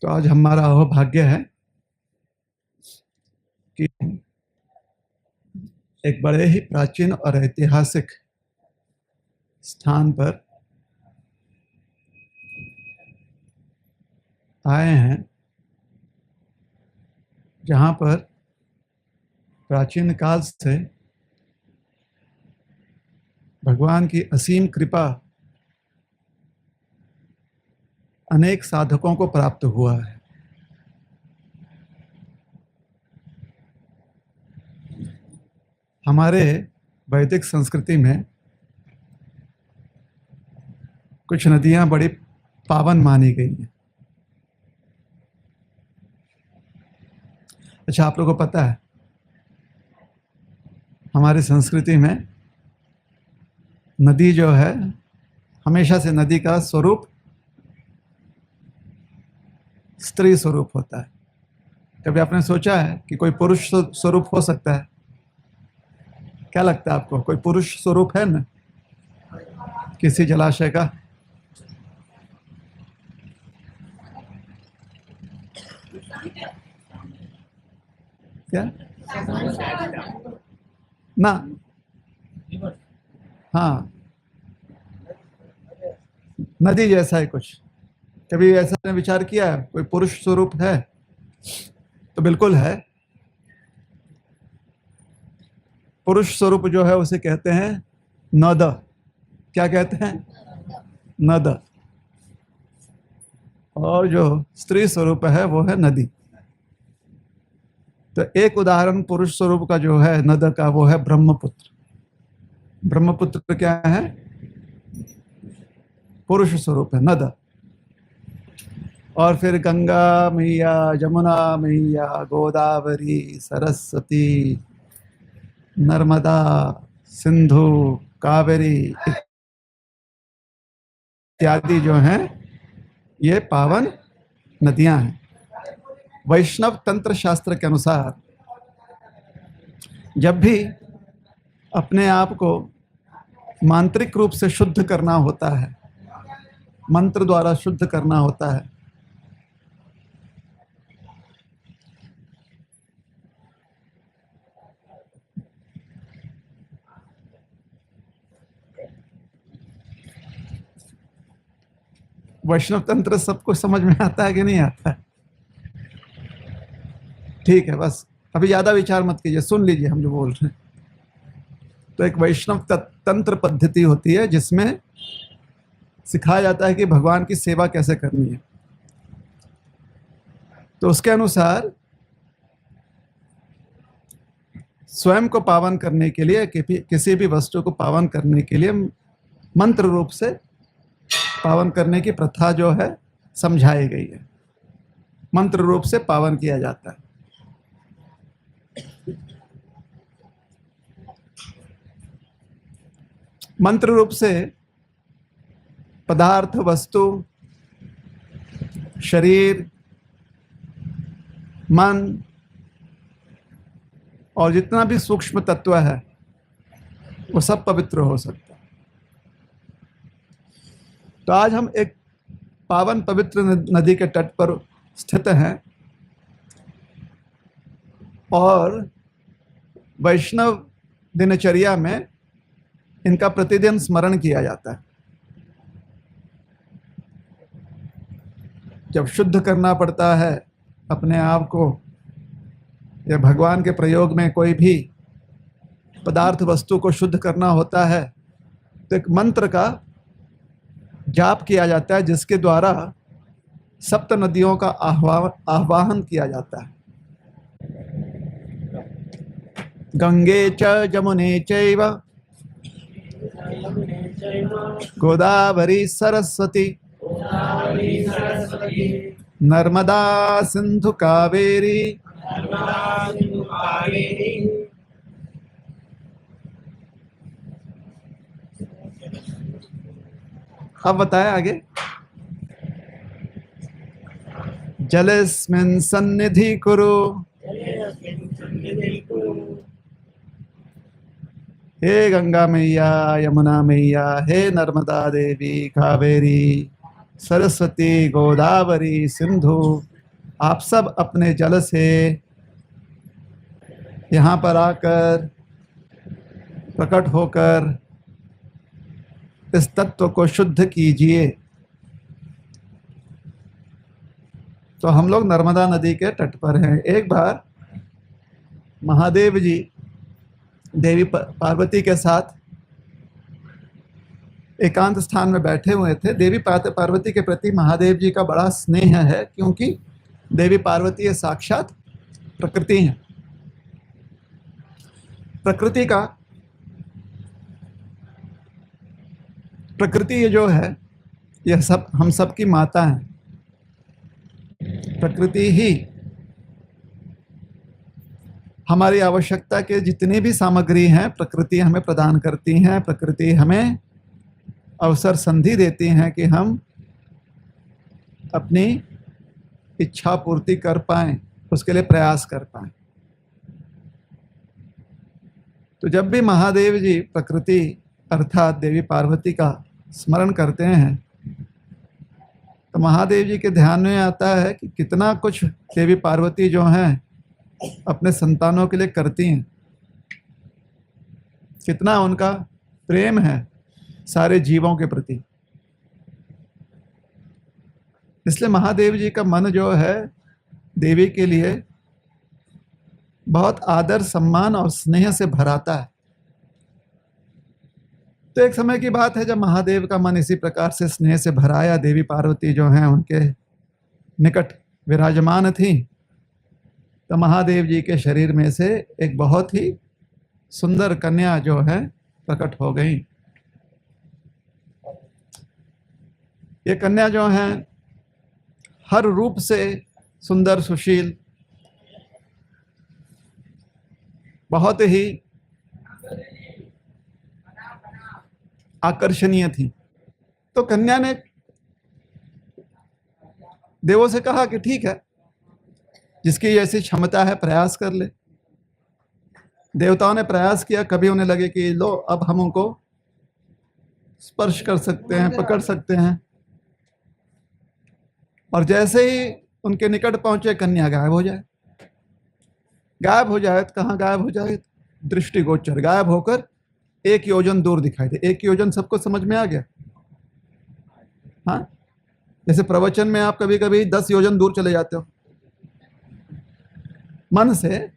तो आज हमारा अहोभाग्य है कि एक बड़े ही प्राचीन और ऐतिहासिक स्थान पर आए हैं, जहाँ पर प्राचीन काल से भगवान की असीम कृपा अनेक साधकों को प्राप्त हुआ है। हमारे वैदिक संस्कृति में कुछ नदियां बड़ी पावन मानी गई हैं। अच्छा, आप लोगों को पता है हमारी संस्कृति में नदी जो है, हमेशा से नदी का स्वरूप स्त्री स्वरूप होता है। कभी आपने सोचा है कि कोई पुरुष स्वरूप हो सकता है? क्या लगता है आपको, कोई पुरुष स्वरूप है ना किसी जलाशय का? क्या ना? हाँ, नदी जैसा है कुछ। कभी ऐसा ने विचार किया है कोई पुरुष स्वरूप है? तो बिल्कुल है। पुरुष स्वरूप जो है उसे कहते हैं नद। क्या कहते हैं? नद। और जो स्त्री स्वरूप है वो है नदी। तो एक उदाहरण पुरुष स्वरूप का जो है नद का, वो है ब्रह्मपुत्र। ब्रह्मपुत्र क्या है? पुरुष स्वरूप है, नद। और फिर गंगा मैया, जमुना मैया, गोदावरी, सरस्वती, नर्मदा, सिंधु, कावेरी इत्यादि जो हैं, ये पावन नदियां हैं। वैष्णव तंत्र शास्त्र के अनुसार जब भी अपने आप को मांत्रिक रूप से शुद्ध करना होता है, मंत्र द्वारा शुद्ध करना होता है, वैष्णव तंत्र सबको समझ में आता है कि नहीं आता है? ठीक है, बस अभी ज्यादा विचार मत कीजिए, सुन लीजिए हम जो बोल रहे हैं। तो एक वैष्णव तंत्र पद्धति होती है जिसमें सिखाया जाता है कि भगवान की सेवा कैसे करनी है। तो उसके अनुसार स्वयं को पावन करने के लिए, किसी भी वस्तु को पावन करने के लिए मंत्र रूप से पावन करने की प्रथा जो है समझाई गई है। मंत्र रूप से पावन किया जाता है। मंत्र रूप से पदार्थ, वस्तु, शरीर, मन और जितना भी सूक्ष्म तत्व है वो सब पवित्र हो सकता है। तो आज हम एक पावन पवित्र नदी के तट पर स्थित हैं और वैष्णव दिनचर्या में इनका प्रतिदिन स्मरण किया जाता है। जब शुद्ध करना पड़ता है अपने आप को, या भगवान के प्रयोग में कोई भी पदार्थ वस्तु को शुद्ध करना होता है, तो एक मंत्र का जाप किया जाता है जिसके द्वारा सप्त नदियों का आह्वान किया जाता है। गंगे च जमुने चैव गोदावरी सरस्वती नर्मदा सिंधु कावेरी अब बताएं आगे। जलेस्मिन् सन्निधि कुरु, हे गंगा मैया, यमुना मैया, हे नर्मदा देवी, कावेरी, सरस्वती, गोदावरी, सिंधु आप सब अपने जल से यहाँ पर आकर प्रकट होकर इस तत्व को शुद्ध कीजिए। तो हम लोग नर्मदा नदी के तट पर हैं। एक बार महादेव जी देवी पार्वती के साथ एकांत स्थान में बैठे हुए थे। देवी पार्वती के प्रति महादेव जी का बड़ा स्नेह है, क्योंकि देवी पार्वती साक्षात प्रकृति हैं। प्रकृति ये जो है, यह सब हम सब की माता है। प्रकृति ही हमारी आवश्यकता के जितनी भी सामग्री हैं, प्रकृति हमें प्रदान करती हैं। प्रकृति हमें अवसर संधि देती हैं कि हम अपनी इच्छा पूर्ति कर पाएं, उसके लिए प्रयास कर पाएं। तो जब भी महादेव जी प्रकृति अर्थात देवी पार्वती का स्मरण करते हैं, तो महादेव जी के ध्यान में आता है कि कितना कुछ देवी पार्वती जो हैं अपने संतानों के लिए करती हैं, कितना उनका प्रेम है सारे जीवों के प्रति। इसलिए महादेव जी का मन जो है देवी के लिए बहुत आदर, सम्मान और स्नेह से भराता है। तो एक समय की बात है जब महादेव का मन इसी प्रकार से स्नेह से भराया, देवी पार्वती जो हैं उनके निकट विराजमान थी, तो महादेव जी के शरीर में से एक बहुत ही सुंदर कन्या जो है प्रकट हो गई। ये कन्या जो है हर रूप से सुंदर, सुशील, बहुत ही आकर्षणीय थी। तो कन्या ने देवों से कहा कि ठीक है, जिसकी ऐसी क्षमता है प्रयास कर ले। देवताओं ने प्रयास किया, कभी उन्हें लगे कि लो अब हम उनको स्पर्श कर सकते हैं, पकड़ सकते हैं, और जैसे ही उनके निकट पहुंचे कन्या गायब हो जाए। गायब हो जाए तो कहाँ गायब हो जाए? दृष्टिगोचर, गायब होकर 1 योजन दूर दिखाई दे। 1 योजन सबको समझ में आ गया? हाँ, जैसे प्रवचन में आप कभी कभी 10 योजन दूर चले जाते हो मन से।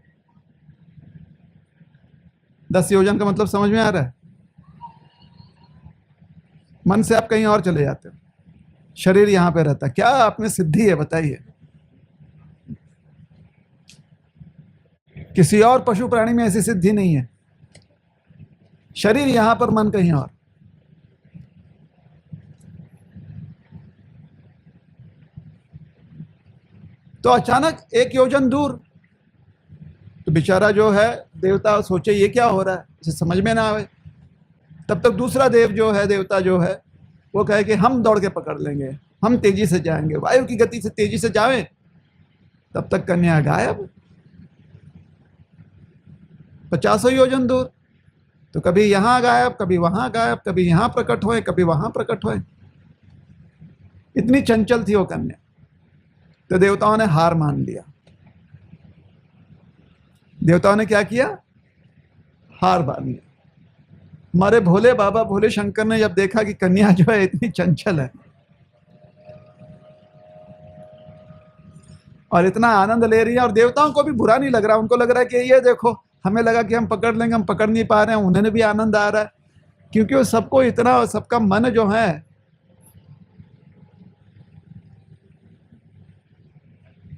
10 योजन का मतलब समझ में आ रहा है? मन से आप कहीं और चले जाते हो, शरीर यहां पे रहता है। क्या आप में सिद्धि है बताइए? किसी और पशु प्राणी में ऐसी सिद्धि नहीं है। शरीर यहां पर, मन कहीं और। तो अचानक 1 योजन दूर, तो बेचारा जो है देवता सोचे ये क्या हो रहा है, इसे समझ में ना आवे। तब तक दूसरा देव जो है, देवता जो है, वो कहे कि हम दौड़ के पकड़ लेंगे, हम तेजी से जाएंगे, वायु की गति से तेजी से जाएं। तब तक कन्या गायब, 50 योजन दूर। तो कभी यहां गायब, कभी वहां गायब, कभी यहां प्रकट हुए, कभी वहां प्रकट हुए। इतनी चंचल थी वो कन्या। तो देवताओं ने हार मान लिया। देवताओं ने क्या किया? हार मान लिया। हमारे भोले बाबा, भोले शंकर ने जब देखा कि कन्या जो है इतनी चंचल है और इतना आनंद ले रही है, और देवताओं को भी बुरा नहीं लग रहा, उनको लग रहा है कि ये देखो, हमें लगा कि हम पकड़ लेंगे, हम पकड़ नहीं पा रहे हैं, उन्हें भी आनंद आ रहा है, क्योंकि वो सबको इतना, सबका मन जो है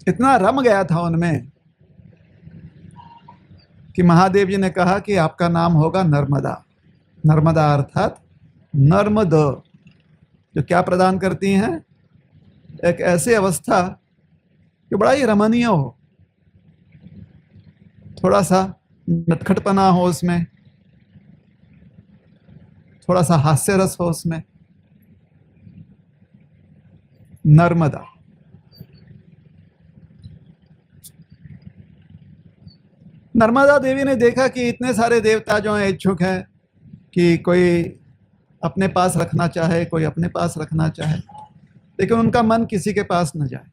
इतना रम गया था उनमें कि महादेव जी ने कहा कि आपका नाम होगा नर्मदा। नर्मदा अर्थात नर्मद, जो क्या प्रदान करती हैं? एक ऐसी अवस्था कि बड़ा ही रमणीय हो, थोड़ा सा नटखटपना हो उसमें, थोड़ा सा हास्य रस हो उसमें। नर्मदा। नर्मदा देवी ने देखा कि इतने सारे देवता जो हैं इच्छुक हैं कि कोई अपने पास रखना चाहे, कोई अपने पास रखना चाहे, लेकिन उनका मन किसी के पास न जाए।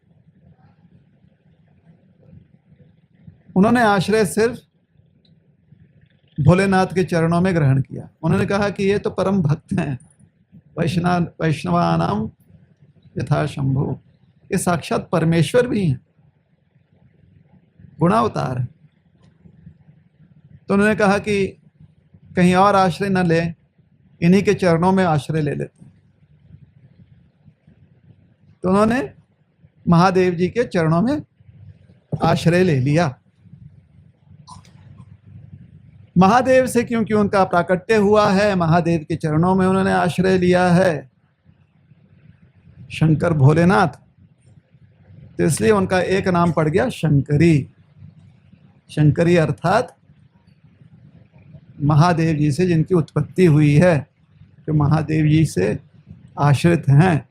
उन्होंने आश्रय सिर्फ भोलेनाथ के चरणों में ग्रहण किया। उन्होंने कहा कि ये तो परम भक्त हैं, वैष्णवानाम यथा शंभु, ये साक्षात परमेश्वर भी हैं, गुणावतार है। तो उन्होंने कहा कि कहीं और आश्रय न ले, इन्हीं के चरणों में आश्रय ले लेते हैं। तो उन्होंने महादेव जी के चरणों में आश्रय ले लिया। महादेव से क्योंकि उनका प्राकट्य हुआ है, महादेव के चरणों में उन्होंने आश्रय लिया है, शंकर भोलेनाथ, तो इसलिए उनका एक नाम पड़ गया शंकरी। शंकरी अर्थात महादेव जी से जिनकी उत्पत्ति हुई है, जो महादेव जी से आश्रित हैं।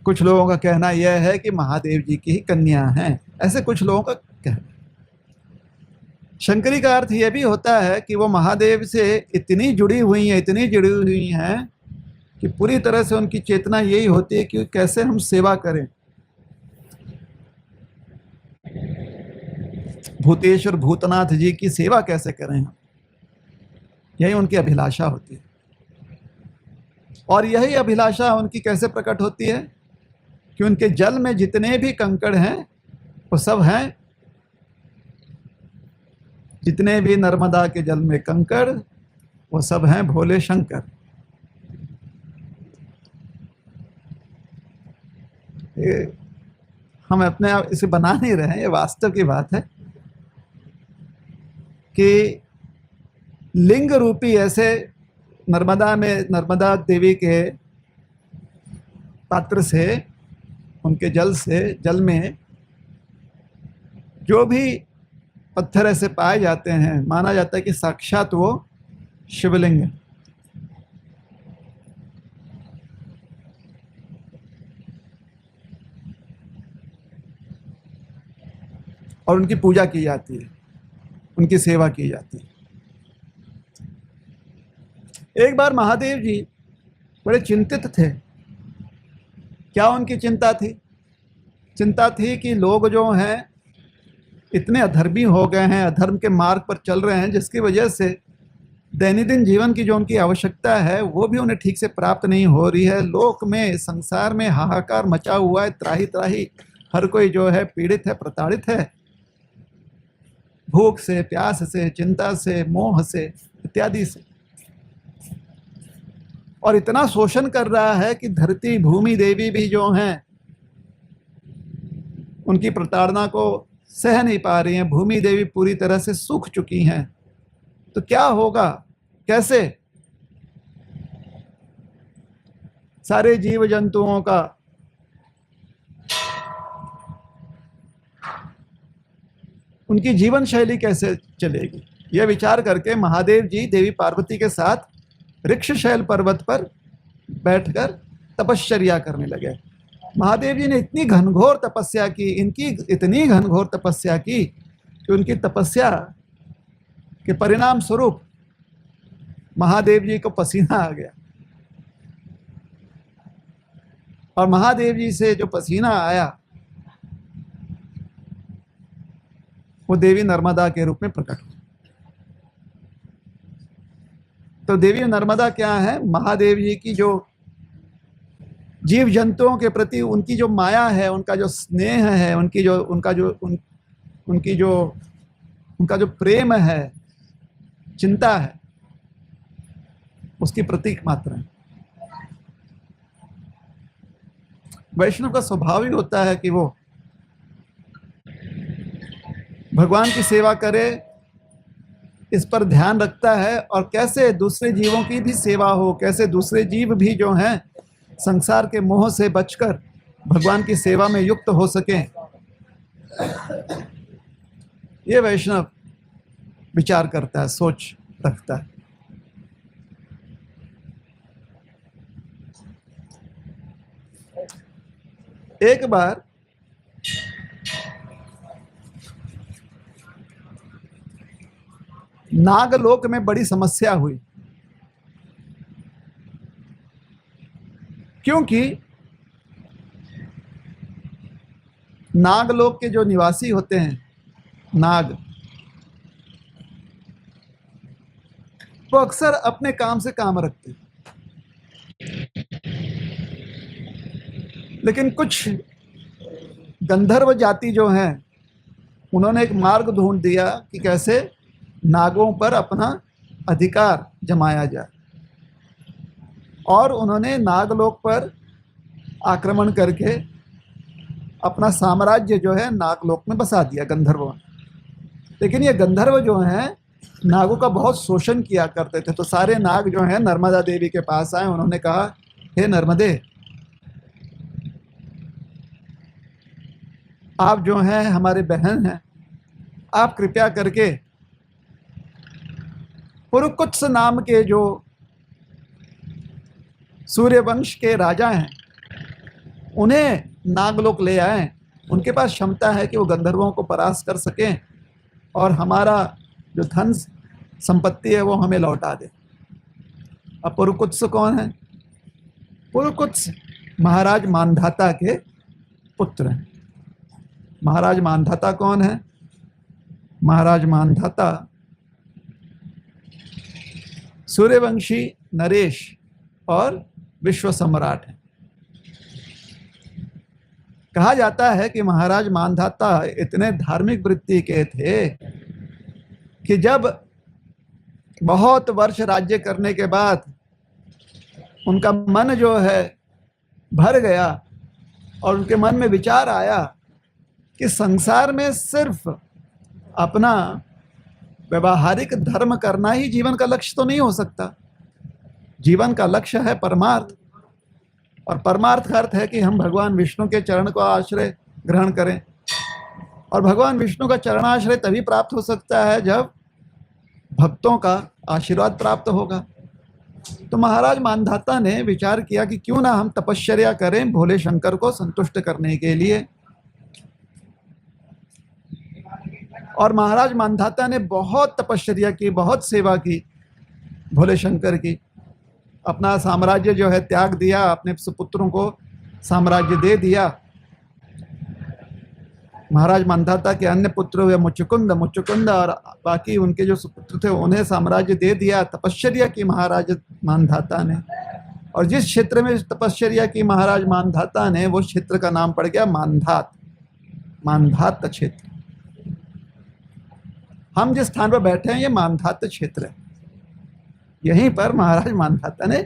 कुछ लोगों का कहना यह है कि महादेव जी की ही कन्या हैं, ऐसे कुछ लोगों का कहना। शंकरी का अर्थ यह भी होता है कि वो महादेव से इतनी जुड़ी हुई हैं, इतनी जुड़ी हुई हैं कि पूरी तरह से उनकी चेतना यही होती है कि कैसे हम सेवा करें, भूतेश्वर भूतनाथ जी की सेवा कैसे करें हम, यही उनकी अभिलाषा होती है। और यही अभिलाषा उनकी कैसे प्रकट होती है कि उनके जल में जितने भी कंकड़ हैं वो सब हैं, जितने भी नर्मदा के जल में कंकड़ वो सब हैं भोले शंकर। हम अपने आप इसे बना नहीं रहे हैं, ये वास्तव की बात है कि लिंग रूपी ऐसे नर्मदा में, नर्मदा देवी के पात्र से, उनके जल से, जल में जो भी पत्थर ऐसे पाए जाते हैं, माना जाता है कि साक्षात वो शिवलिंग है। और उनकी पूजा की जाती है, उनकी सेवा की जाती है। एक बार महादेव जी बड़े चिंतित थे। क्या उनकी चिंता थी? चिंता थी कि लोग जो हैं इतने अधर्मी हो गए हैं, अधर्म के मार्ग पर चल रहे हैं, जिसकी वजह से दैनंदिन जीवन की जो उनकी आवश्यकता है वो भी उन्हें ठीक से प्राप्त नहीं हो रही है। लोक में, संसार में हाहाकार मचा हुआ है, त्राही त्राही, हर कोई जो है पीड़ित है, प्रताड़ित है, भूख से, प्यास से, चिंता से, मोह से, इत्यादि से। और इतना शोषण कर रहा है कि धरती भूमि देवी भी जो हैं उनकी प्रताड़ना को सह नहीं पा रही हैं। भूमि देवी पूरी तरह से सूख चुकी हैं। तो क्या होगा, कैसे सारे जीव जंतुओं का उनकी जीवन शैली कैसे चलेगी, यह विचार करके महादेव जी देवी पार्वती के साथ ऋक्षशैल पर्वत पर बैठकर तपश्चर्या करने लगे। महादेव जी ने इतनी घनघोर तपस्या की, इनकी इतनी घनघोर तपस्या की कि उनकी तपस्या के परिणाम स्वरूप महादेव जी को पसीना आ गया। और महादेव जी से जो पसीना आया वो देवी नर्मदा के रूप में प्रकट हुई। तो देवी नर्मदा क्या है? महादेव जी की जो जीव जंतुओं के प्रति उनकी जो माया है, उनका जो स्नेह है, उनका जो प्रेम है, चिंता है, उसकी प्रतीक मात्र है। वैष्णव का स्वभाव ही होता है कि वो भगवान की सेवा करे, इस पर ध्यान रखता है, और कैसे दूसरे जीवों की भी सेवा हो, कैसे दूसरे जीव भी जो हैं संसार के मोह से बचकर भगवान की सेवा में युक्त हो सकें, ये वैष्णव विचार करता है, सोच रखता है। एक बार नागलोक में बड़ी समस्या हुई, क्योंकि नागलोक के जो निवासी होते हैं, नाग, वो अक्सर अपने काम से काम रखते हैं, लेकिन कुछ गंधर्व जाति जो हैं उन्होंने एक मार्ग ढूंढ दिया कि कैसे नागों पर अपना अधिकार जमाया जाए, और उन्होंने नागलोक पर आक्रमण करके अपना साम्राज्य जो है नागलोक में बसा दिया गंधर्वों ने। लेकिन ये गंधर्व जो हैं नागों का बहुत शोषण किया करते थे, तो सारे नाग जो हैं नर्मदा देवी के पास आए। उन्होंने कहा, हे नर्मदे, आप जो हैं हमारे बहन हैं, आप कृपया करके पुरुकुत्स नाम के जो सूर्यवंश के राजा हैं उन्हें नागलोक ले आए। उनके पास क्षमता है कि वो गंधर्वों को परास्त कर सकें और हमारा जो धन संपत्ति है वो हमें लौटा दे। अब पुरुकुत्स कौन है? पुरुकुत्स महाराज मानधाता के पुत्र हैं। महाराज मानधाता कौन है? महाराज मानधाता सूर्यवंशी नरेश और विश्व सम्राट है। कहा जाता है कि महाराज मानधाता इतने धार्मिक वृत्ति के थे कि जब बहुत वर्ष राज्य करने के बाद उनका मन जो है भर गया और उनके मन में विचार आया कि संसार में सिर्फ अपना व्यवहारिक धर्म करना ही जीवन का लक्ष्य तो नहीं हो सकता। जीवन का लक्ष्य है परमार्थ, और परमार्थ का अर्थ है कि हम भगवान विष्णु के चरण को आश्रय ग्रहण करें, और भगवान विष्णु का चरणाश्रय तभी प्राप्त हो सकता है जब भक्तों का आशीर्वाद प्राप्त होगा। तो महाराज मानधाता ने विचार किया कि क्यों ना हम तपश्चर्या करें भोले शंकर को संतुष्ट करने के लिए। और महाराज मानधाता ने बहुत तपश्चर्या की, बहुत सेवा की भोले शंकर की। अपना साम्राज्य जो है त्याग दिया, अपने सुपुत्रों को साम्राज्य दे दिया। महाराज मानधाता के अन्य पुत्र हुए मुचुकुंद और बाकी उनके जो सुपुत्र थे उन्हें साम्राज्य दे दिया। तपश्चर्या की महाराज मानधाता ने, और जिस क्षेत्र में तपश्चर्या की महाराज मानधाता ने, वो क्षेत्र का नाम पड़ गया मानधात, मानधात क्षेत्र। हम जिस स्थान पर बैठे हैं ये मानधात क्षेत्र है। यहीं पर महाराज मानधाता ने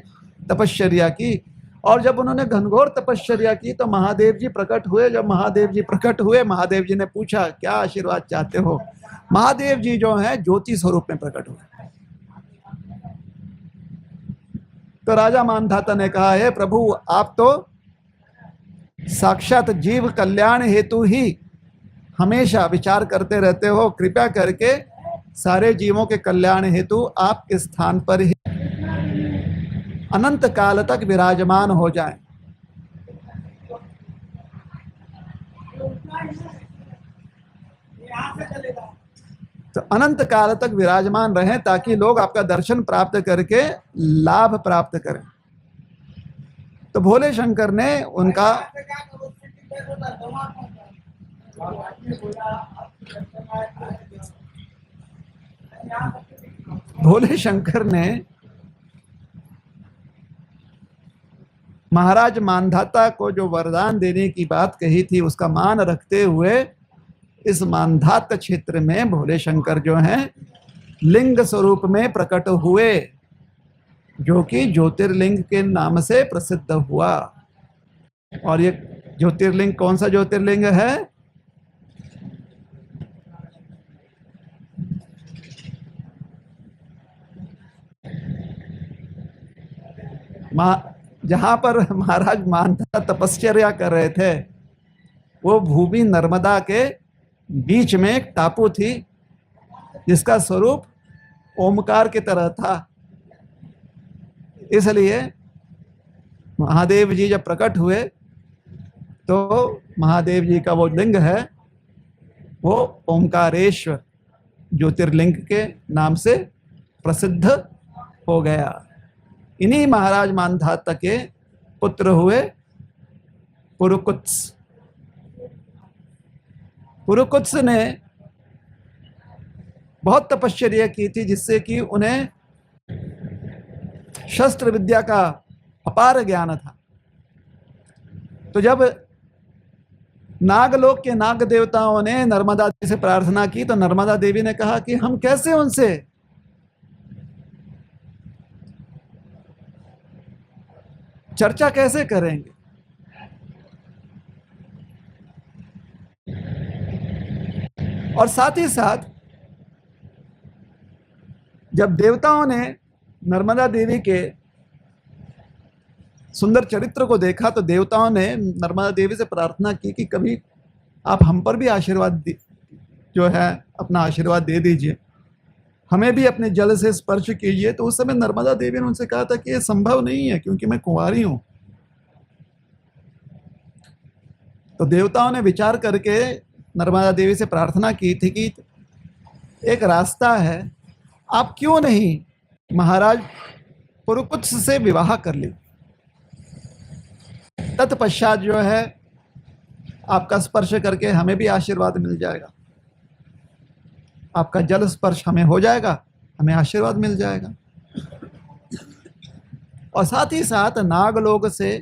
तपश्चर्या की, और जब उन्होंने घनघोर तपश्चर्या की तो महादेव जी प्रकट हुए। जब महादेव जी प्रकट हुए, महादेव जी ने पूछा, क्या आशीर्वाद चाहते हो? महादेव जी जो हैं ज्योति स्वरूप में प्रकट हुए। तो राजा मानधाता ने कहा, हे प्रभु, आप तो साक्षात जीव कल्याण हेतु ही हमेशा विचार करते रहते हो। कृपया करके सारे जीवों के कल्याण हेतु आप इस स्थान पर ही अनंत काल तक विराजमान हो जाएं। तो अनंत काल तक विराजमान रहें ताकि लोग आपका दर्शन प्राप्त करके लाभ प्राप्त करें। तो भोले शंकर ने उनका भोले शंकर ने महाराज मानधाता को जो वरदान देने की बात कही थी उसका मान रखते हुए इस मानधात क्षेत्र में भोले शंकर जो हैं लिंग स्वरूप में प्रकट हुए, जो कि ज्योतिर्लिंग के नाम से प्रसिद्ध हुआ। और ये ज्योतिर्लिंग कौन सा ज्योतिर्लिंग है? जहां पर महाराज मानधाता तपश्चर्या कर रहे थे वो भूमि नर्मदा के बीच में एक टापू थी जिसका स्वरूप ओमकार की तरह था। इसलिए महादेव जी जब प्रकट हुए तो महादेव जी का वो लिंग है वो ओमकारेश्वर ज्योतिर्लिंग के नाम से प्रसिद्ध हो गया। इन्हीं महाराज मानधाता के पुत्र हुए पुरुकुत्स। पुरुकुत्स ने बहुत तपश्चर्या की थी, जिससे कि उन्हें शस्त्र विद्या का अपार ज्ञान था। तो जब नागलोक के नाग देवताओं ने नर्मदा देवी से प्रार्थना की, तो नर्मदा देवी ने कहा कि हम कैसे उनसे चर्चा कैसे करेंगे। और साथ ही साथ जब देवताओं ने नर्मदा देवी के सुंदर चरित्र को देखा, तो देवताओं ने नर्मदा देवी से प्रार्थना की कि कभी आप हम पर भी आशीर्वाद जो है अपना आशीर्वाद दे दीजिए, हमें भी अपने जल से स्पर्श कीजिए। तो उस समय नर्मदा देवी ने उनसे कहा था कि यह संभव नहीं है, क्योंकि मैं कुंवारी हूं। तो देवताओं ने विचार करके नर्मदा देवी से प्रार्थना की थी कि एक रास्ता है, आप क्यों नहीं महाराज पुरुकुत्स से विवाह कर ली, तत्पश्चात जो है आपका स्पर्श करके हमें भी आशीर्वाद मिल जाएगा, आपका जल स्पर्श हमें हो जाएगा, हमें आशीर्वाद मिल जाएगा। और साथ ही साथ नागलोक से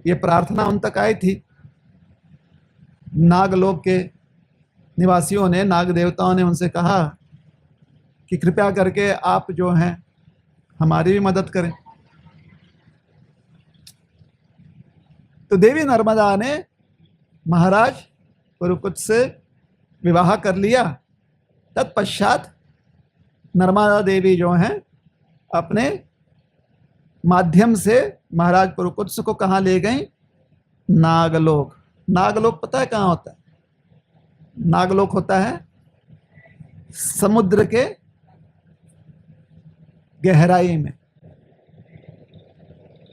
ये प्रार्थना उन तक आई थी। नागलोक के निवासियों ने, नाग देवताओं ने उनसे कहा कि कृपया करके आप जो हैं हमारी भी मदद करें। तो देवी नर्मदा ने महाराज पुरुकुत्स से विवाह कर लिया। तत्पश्चात नर्मदा देवी जो हैं अपने माध्यम से महाराज पुरुकुत्स को कहाँ ले गई? नागलोक। नागलोक पता है कहाँ होता है? नागलोक होता है समुद्र के गहराई में,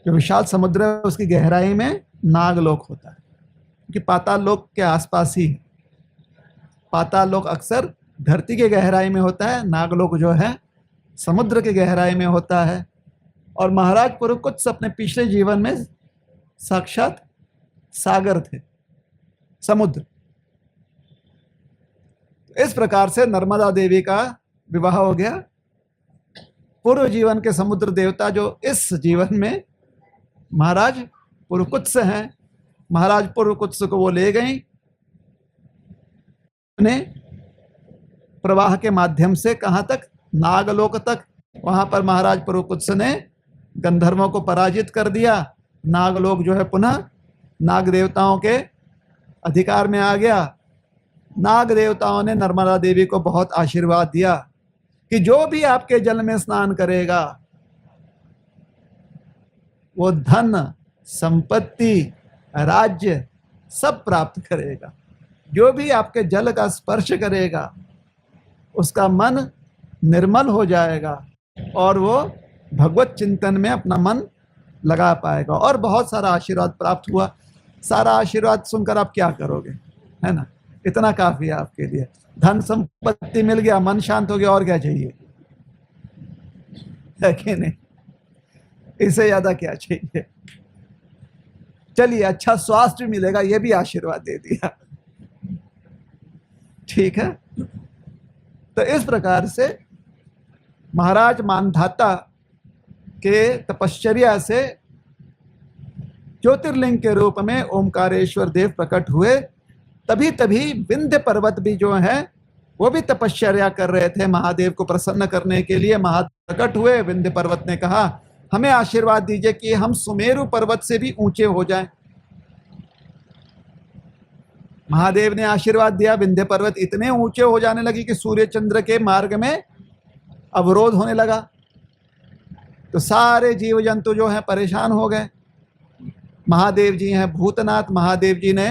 जो विशाल समुद्र है उसकी गहराई में नागलोक होता है, क्योंकि पाताल लोक के आसपास ही है। पाताल लोक अक्सर धरती के गहराई में होता है, नागलोक जो है समुद्र के गहराई में होता है। और महाराज पुरुकुत्स अपने पिछले जीवन में साक्षात सागर थे, समुद्र। इस प्रकार से नर्मदा देवी का विवाह हो गया। पूर्व जीवन के समुद्र देवता जो इस जीवन में महाराज पुरुकुत्स हैं, महाराज पुरुकुत्स को वो ले गई उन्हें प्रवाह के माध्यम से। कहाँ तक? नागलोक तक। वहां पर महाराज पुरुकुत्स ने गंधर्वों को पराजित कर दिया। नागलोक जो है पुनः नाग देवताओं के अधिकार में आ गया। नाग देवताओं ने नर्मदा देवी को बहुत आशीर्वाद दिया कि जो भी आपके जल में स्नान करेगा वो धन, संपत्ति, राज्य सब प्राप्त करेगा। जो भी आपके जल का स्पर्श करेगा उसका मन निर्मल हो जाएगा और वो भगवत चिंतन में अपना मन लगा पाएगा। और बहुत सारा आशीर्वाद प्राप्त हुआ। सारा आशीर्वाद सुनकर आप क्या करोगे, है ना? इतना काफी है आपके लिए। धन संपत्ति मिल गया, मन शांत हो गया, और क्या चाहिए, है कि नहीं? इससे ज्यादा क्या चाहिए? चलिए, अच्छा स्वास्थ्य मिलेगा, ये भी आशीर्वाद दे दिया। ठीक है। तो इस प्रकार से महाराज मानधाता के तपश्चर्या से ज्योतिर्लिंग के रूप में ओमकारेश्वर देव प्रकट हुए। तभी तभी विंध्य पर्वत भी जो है वो भी तपश्चर्या कर रहे थे महादेव को प्रसन्न करने के लिए। महादेव प्रकट हुए। विंध्य पर्वत ने कहा, हमें आशीर्वाद दीजिए कि हम सुमेरु पर्वत से भी ऊंचे हो जाएं। महादेव ने आशीर्वाद दिया। विंध्य पर्वत इतने ऊंचे हो जाने लगी कि सूर्य चंद्र के मार्ग में अवरोध होने लगा। तो सारे जीव जंतु जो हैं परेशान हो गए। महादेव जी हैं भूतनाथ। महादेव जी ने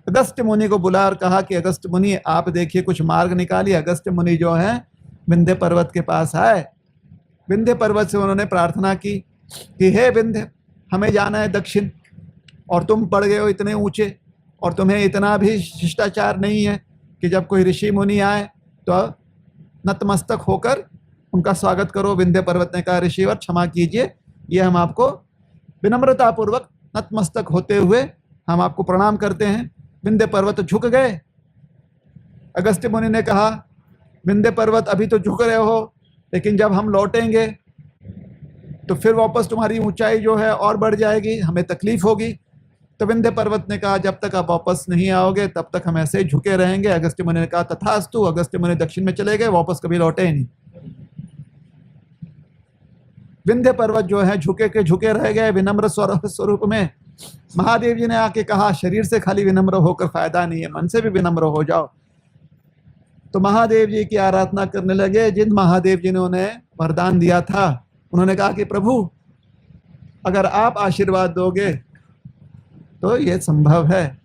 अगस्त्य मुनि को बुला और कहा कि अगस्त्य मुनि, आप देखिए कुछ मार्ग निकालिए। अगस्त्य मुनि जो है विंध्य पर्वत के पास आए। विंध्य पर्वत से उन्होंने प्रार्थना की कि हे विंध्य, हमें जाना है दक्षिण, और तुम पड़ गए हो इतने ऊंचे, और तुम्हें इतना भी शिष्टाचार नहीं है कि जब कोई ऋषि मुनि आए तो नतमस्तक होकर उनका स्वागत करो। विंध्य पर्वत ने कहा, ऋषिवर क्षमा कीजिए, ये हम आपको विनम्रतापूर्वक नतमस्तक होते हुए हम आपको प्रणाम करते हैं। विंध्य पर्वत झुक गए। अगस्त्य मुनि ने कहा, विंध्य पर्वत अभी तो झुक रहे हो, लेकिन जब हम लौटेंगे तो फिर वापस तुम्हारी ऊंचाई जो है और बढ़ जाएगी, हमें तकलीफ होगी। तो विंध्य पर्वत ने कहा, जब तक आप वापस नहीं आओगे तब तक हम ऐसे ही झुके रहेंगे। अगस्त्य मुनि ने कहा, तथास्तु। अगस्त्य मुनि दक्षिण में चले गए, वापस कभी लौटे ही नहीं। विंध्य पर्वत जो है झुके के झुके रह गए विनम्र स्वरूप में। महादेव जी ने आके कहा, शरीर से खाली विनम्र होकर फायदा नहीं है, मन से भी विनम्र हो जाओ। तो महादेव जी की आराधना करने लगे। जिन महादेव जी ने उन्हें वरदान दिया था, उन्होंने कहा कि प्रभु अगर आप आशीर्वाद दोगे तो ये संभव है।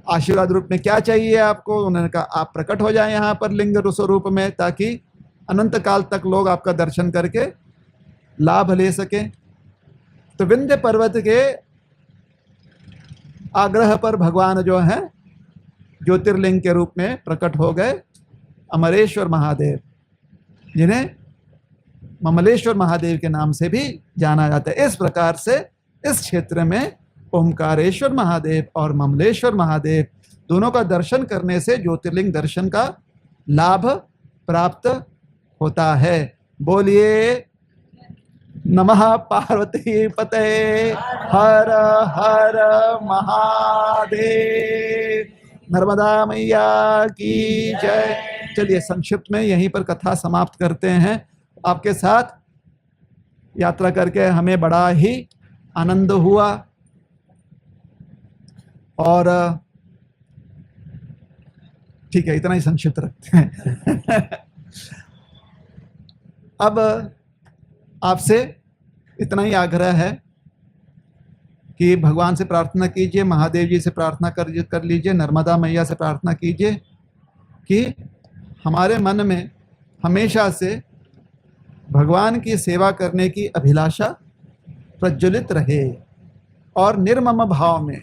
आशीर्वाद रूप में क्या चाहिए आपको? उन्होंने कहा, आप प्रकट हो जाएं यहाँ पर लिंग स्वरूप में, ताकि अनंत काल तक लोग आपका दर्शन करके लाभ ले सकें। तो विंध्य पर्वत के आग्रह पर भगवान जो है ज्योतिर्लिंग के रूप में प्रकट हो गए, अमरेश्वर महादेव, जिन्हें ममलेश्वर महादेव के नाम से भी जाना जाता है। इस प्रकार से इस क्षेत्र में ओमकारेश्वर महादेव और ममलेश्वर महादेव दोनों का दर्शन करने से ज्योतिर्लिंग दर्शन का लाभ प्राप्त होता है। बोलिए नमः पार्वती पते हर हर महादेव, नर्मदा मैया की जय। चलिए संक्षिप्त में यहीं पर कथा समाप्त करते हैं। आपके साथ यात्रा करके हमें बड़ा ही आनंद हुआ और ठीक है, इतना ही संक्षिप्त रखते हैं। अब आपसे इतना ही आग्रह है कि भगवान से प्रार्थना कीजिए, महादेव जी से प्रार्थना कर लीजिए, नर्मदा मैया से प्रार्थना कीजिए कि हमारे मन में हमेशा से भगवान की सेवा करने की अभिलाषा प्रज्वलित रहे और निर्मम भाव में,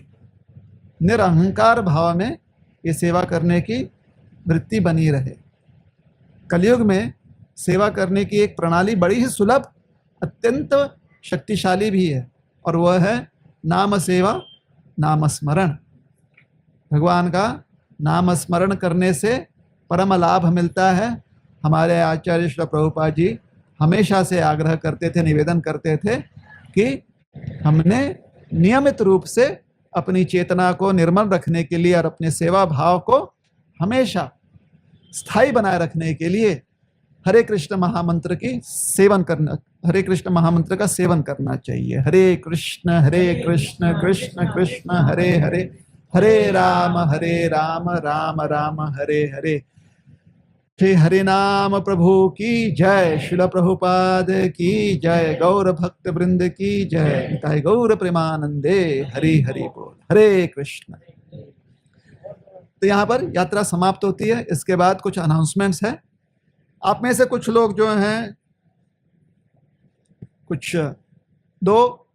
निरहंकार भाव में ये सेवा करने की वृत्ति बनी रहे। कलयुग में सेवा करने की एक प्रणाली बड़ी ही सुलभ, अत्यंत शक्तिशाली भी है, और वह है नाम सेवा, नाम स्मरण। भगवान का नाम स्मरण करने से परम लाभ मिलता है। हमारे आचार्य श्री प्रभुपाद जी हमेशा से आग्रह करते थे, निवेदन करते थे कि हमने नियमित रूप से अपनी चेतना को निर्मल रखने के लिए और अपने सेवा भाव को हमेशा स्थायी बनाए रखने के लिए हरे कृष्ण महामंत्र की सेवन करना, हरे कृष्ण महामंत्र का सेवन करना चाहिए। हरे कृष्ण कृष्ण कृष्ण हरे हरे, हरे राम राम राम हरे हरे। श्री हरि नाम प्रभु की जय। शिल प्रभुपाद की जय। गौर भक्त वृंद की जय। निताय गौर प्रेमानंदे। हरि हरि बोल। हरे कृष्ण। तो यहाँ पर यात्रा समाप्त होती है। इसके बाद कुछ अनाउंसमेंट्स है। आप में से कुछ लोग जो हैं, कुछ 2